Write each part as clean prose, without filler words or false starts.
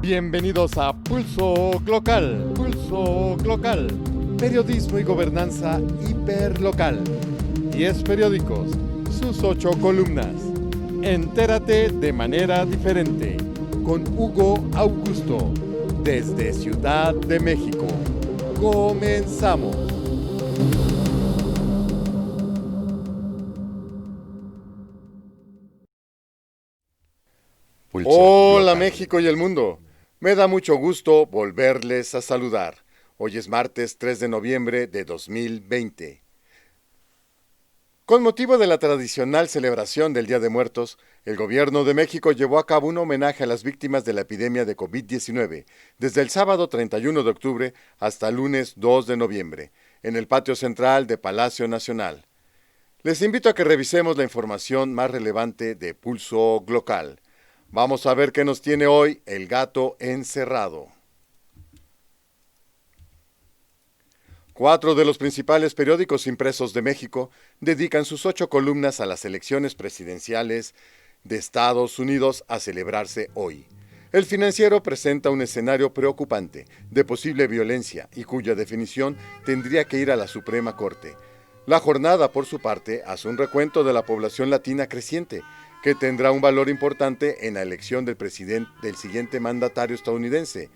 Bienvenidos a Pulso Glocal, periodismo y gobernanza hiperlocal. 10 periódicos, sus 8 columnas. Entérate de manera diferente, con Hugo Augusto, desde Ciudad de México. Comenzamos. Hola México y el mundo. Me da mucho gusto volverles a saludar. Hoy es martes 3 de noviembre de 2020. Con motivo de la tradicional celebración del Día de Muertos, el Gobierno de México llevó a cabo un homenaje a las víctimas de la epidemia de COVID-19 desde el sábado 31 de octubre hasta el lunes 2 de noviembre, en el patio central de Palacio Nacional. Les invito a que revisemos la información más relevante de Pulso Glocal. Vamos a ver qué nos tiene hoy el gato encerrado. 4 de los principales periódicos impresos de México dedican sus 8 columnas a las elecciones presidenciales de Estados Unidos a celebrarse hoy. El Financiero presenta un escenario preocupante de posible violencia y cuya definición tendría que ir a la Suprema Corte. La Jornada, por su parte, hace un recuento de la población latina creciente, que tendrá un valor importante en la elección del siguiente mandatario estadounidense.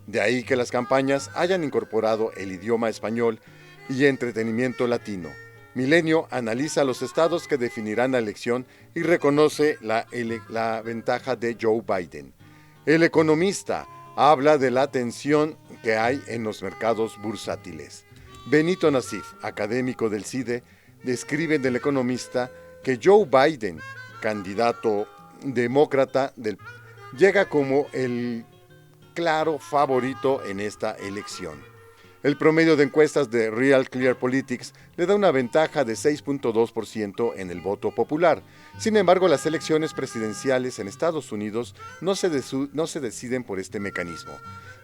De ahí que las campañas hayan incorporado el idioma español y entretenimiento latino. Milenio analiza los estados que definirán la elección y reconoce la ventaja de Joe Biden. El Economista habla de la tensión que hay en los mercados bursátiles. Benito Nasif, académico del CIDE, describe del Economista que Joe Biden, candidato demócrata, llega como el claro favorito en esta elección. El promedio de encuestas de Real Clear Politics le da una ventaja de 6.2% en el voto popular. Sin embargo, las elecciones presidenciales en Estados Unidos no se deciden por este mecanismo,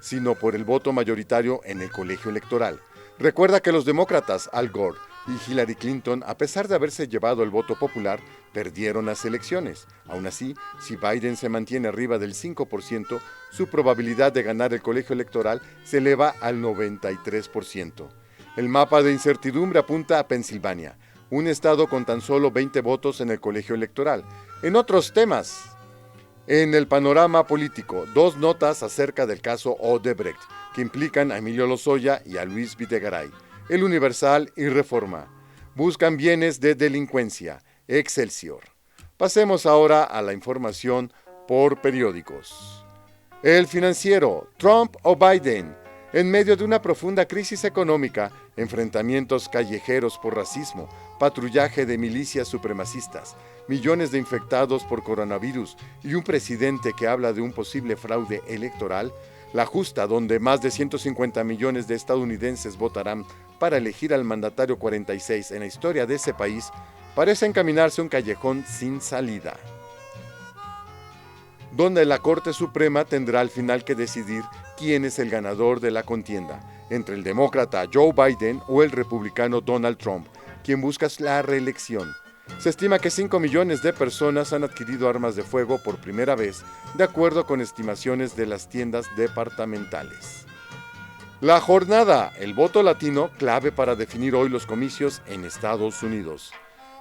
sino por el voto mayoritario en el colegio electoral. Recuerda que los demócratas Al Gore y Hillary Clinton, a pesar de haberse llevado el voto popular, perdieron las elecciones. Aún así, si Biden se mantiene arriba del 5%, su probabilidad de ganar el colegio electoral se eleva al 93%. El mapa de incertidumbre apunta a Pensilvania, un estado con tan solo 20 votos en el colegio electoral. En otros temas, en el panorama político, 2 notas acerca del caso Odebrecht, que implican a Emilio Lozoya y a Luis Videgaray. El Universal y Reforma buscan bienes de delincuencia. Excelsior. Pasemos ahora a la información por periódicos. El Financiero, Trump o Biden. En medio de una profunda crisis económica, enfrentamientos callejeros por racismo, patrullaje de milicias supremacistas, millones de infectados por coronavirus y un presidente que habla de un posible fraude electoral, la justa, donde más de 150 millones de estadounidenses votarán para elegir al mandatario 46 en la historia de ese país, parece encaminarse a un callejón sin salida, donde la Corte Suprema tendrá al final que decidir quién es el ganador de la contienda, entre el demócrata Joe Biden o el republicano Donald Trump, quien busca la reelección. Se estima que 5 millones de personas han adquirido armas de fuego por primera vez, de acuerdo con estimaciones de las tiendas departamentales. La Jornada, el voto latino, clave para definir hoy los comicios en Estados Unidos.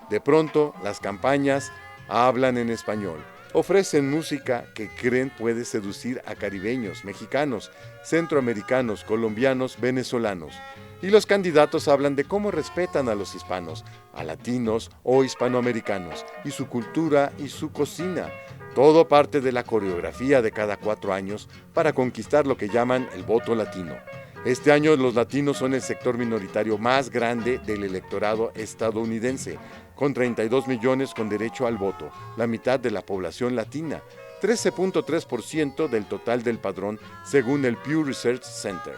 De pronto, las campañas hablan en español. Ofrecen música que creen puede seducir a caribeños, mexicanos, centroamericanos, colombianos, venezolanos. Y los candidatos hablan de cómo respetan a los hispanos, a latinos o hispanoamericanos, y su cultura y su cocina. Todo parte de la coreografía de cada 4 años para conquistar lo que llaman el voto latino. Este año los latinos son el sector minoritario más grande del electorado estadounidense, con 32 millones con derecho al voto, la mitad de la población latina, 13.3% del total del padrón, según el Pew Research Center.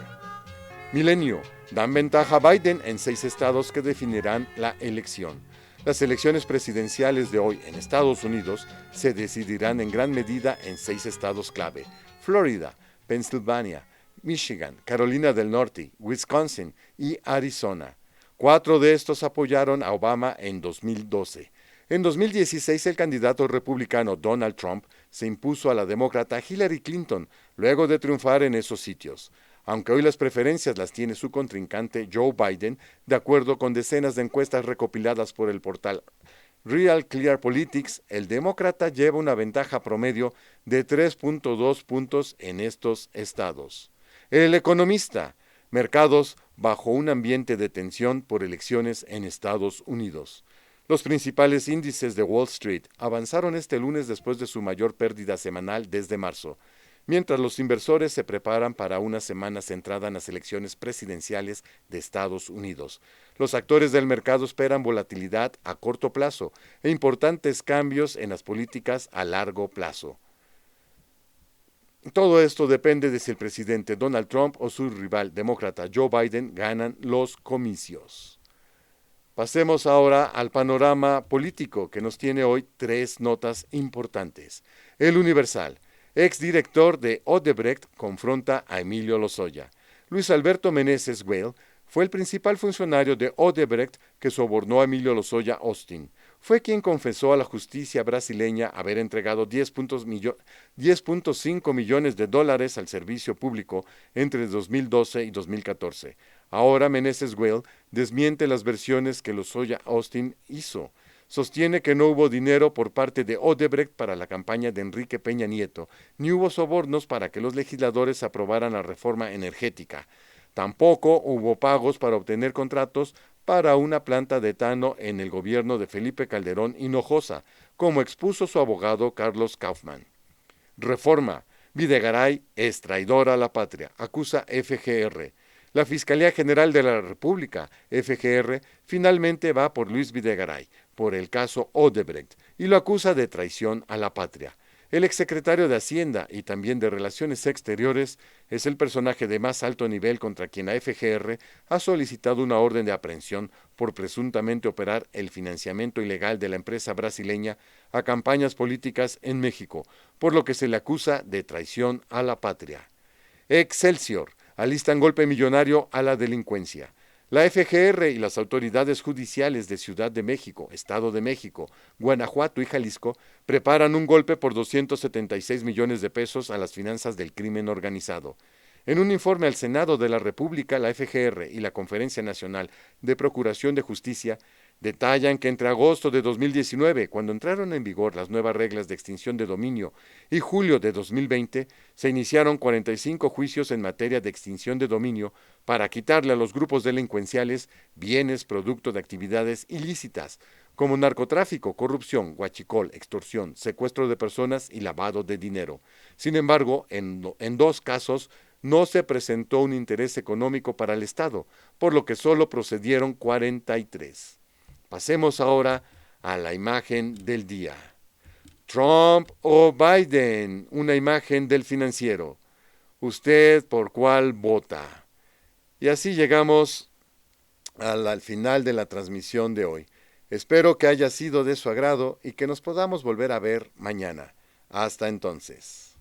Milenio, dan ventaja a Biden en 6 estados que definirán la elección. Las elecciones presidenciales de hoy en Estados Unidos se decidirán en gran medida en 6 estados clave: Florida, Pensilvania, Michigan, Carolina del Norte, Wisconsin y Arizona. 4 de estos apoyaron a Obama en 2012. En 2016, el candidato republicano Donald Trump se impuso a la demócrata Hillary Clinton luego de triunfar en esos sitios. Aunque hoy las preferencias las tiene su contrincante Joe Biden, de acuerdo con decenas de encuestas recopiladas por el portal Real Clear Politics, el demócrata lleva una ventaja promedio de 3.2 puntos en estos estados. El economista, mercados bajo un ambiente de tensión por elecciones en Estados Unidos. Los principales índices de Wall Street avanzaron este lunes después de su mayor pérdida semanal desde marzo, mientras los inversores se preparan para una semana centrada en las elecciones presidenciales de Estados Unidos. Los actores del mercado esperan volatilidad a corto plazo e importantes cambios en las políticas a largo plazo. Todo esto depende de si el presidente Donald Trump o su rival demócrata Joe Biden ganan los comicios. Pasemos ahora al panorama político que nos tiene hoy tres notas importantes. El Universal. Exdirector de Odebrecht confronta a Emilio Lozoya. Luis Alberto Meneses Güell fue el principal funcionario de Odebrecht que sobornó a Emilio Lozoya Austin. Fue quien confesó a la justicia brasileña haber entregado 10.5 millones de dólares al servicio público entre 2012 y 2014. Ahora Meneses Güell desmiente las versiones que Lozoya Austin hizo. Sostiene que no hubo dinero por parte de Odebrecht para la campaña de Enrique Peña Nieto, ni hubo sobornos para que los legisladores aprobaran la reforma energética. Tampoco hubo pagos para obtener contratos para una planta de etano en el gobierno de Felipe Calderón Hinojosa, como expuso su abogado Carlos Kaufmann. Reforma. Videgaray es traidora a la patria, acusa FGR. La Fiscalía General de la República, FGR, finalmente va por Luis Videgaray, por el caso Odebrecht, y lo acusa de traición a la patria. El exsecretario de Hacienda y también de Relaciones Exteriores es el personaje de más alto nivel contra quien la FGR ha solicitado una orden de aprehensión por presuntamente operar el financiamiento ilegal de la empresa brasileña a campañas políticas en México, por lo que se le acusa de traición a la patria. Excelsior. Alistan golpe millonario a la delincuencia. La FGR y las autoridades judiciales de Ciudad de México, Estado de México, Guanajuato y Jalisco preparan un golpe por 276 millones de pesos a las finanzas del crimen organizado. En un informe al Senado de la República, la FGR y la Conferencia Nacional de Procuración de Justicia detallan que entre agosto de 2019, cuando entraron en vigor las nuevas reglas de extinción de dominio, y julio de 2020, se iniciaron 45 juicios en materia de extinción de dominio para quitarle a los grupos delincuenciales bienes producto de actividades ilícitas, como narcotráfico, corrupción, huachicol, extorsión, secuestro de personas y lavado de dinero. Sin embargo, en dos casos no se presentó un interés económico para el Estado, por lo que solo procedieron 43. Pasemos ahora a la imagen del día. Trump o Biden, una imagen del Financiero. ¿Usted por cuál vota? Y así llegamos al final de la transmisión de hoy. Espero que haya sido de su agrado y que nos podamos volver a ver mañana. Hasta entonces.